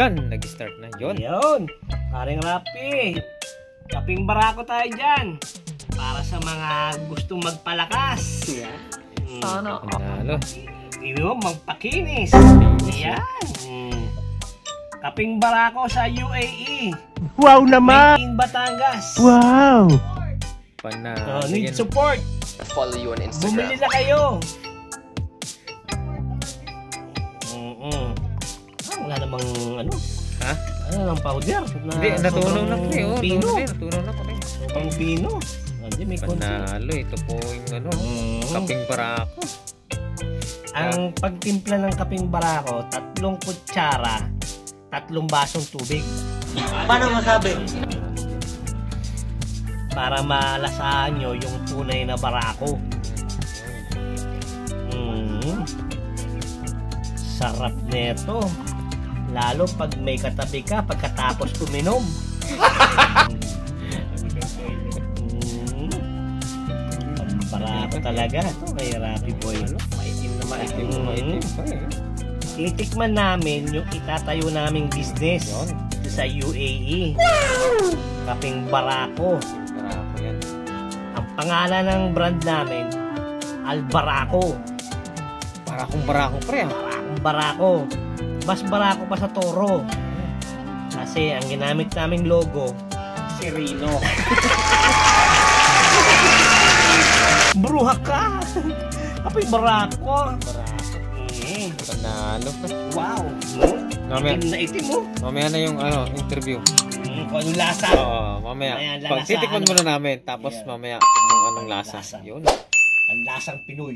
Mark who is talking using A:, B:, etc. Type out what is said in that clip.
A: Yan, nag-start na. Yun.
B: Yun. Paring Rapi. Kaping barako tayo dyan. Para sa mga gustong magpalakas.
C: Sana.
A: Panalo.
B: Ino, magpakinis. Yan. Kaping barako sa UAE.
D: Wow naman!
B: Made in Batangas.
D: Wow!
A: Panalo.
B: Need support.
C: Follow you on Instagram.
B: Bumili na kayo. Wala namang ano.
A: Ha?
B: Ano lang powder?
A: Hindi, natunaw na pre. Oh,
B: pino.
A: natunaw na pre.
B: Pang pino. Hindi, may konti.
A: Panalo. Ito po yung ano, kaping barako.
B: Ang pagtimpla ng kaping barako, 3 kutsara, 3 basong tubig.
D: Paano masabi?
B: Para malasahan nyo yung tunay na barako. Sarap neto. Lalo pag may katabi ka pagkatapos uminom. Barako talaga. Ito kay Rapi Boy.
A: Maitim na maitim na maitim.
B: Titikman namin yung itatayo naming business sa UAE. Kaping barako.
A: Barako yan.
B: Ang pangalan ng brand namin, Albarako.
A: Barakong barako pre.
B: Barakong barako. Mas barako pa sa Toro. Kasi ang ginamit naming logo, si Rino. Bruha ka! Kapag barako.
A: Panalo pre.
B: Wow!
A: Mamaya.
B: Itim na itim mo.
A: Mamaya na yung ano, interview.
B: Kung anong lasa.
A: Oo, mamaya.
B: Ayan,
A: Pag
B: lalasa,
A: titikman
B: ano?
A: muna namin, tapos
B: Yeah.
A: mamaya kung anong lasa.
B: Lasa.
A: Yun.
B: Ang lasang Pinoy.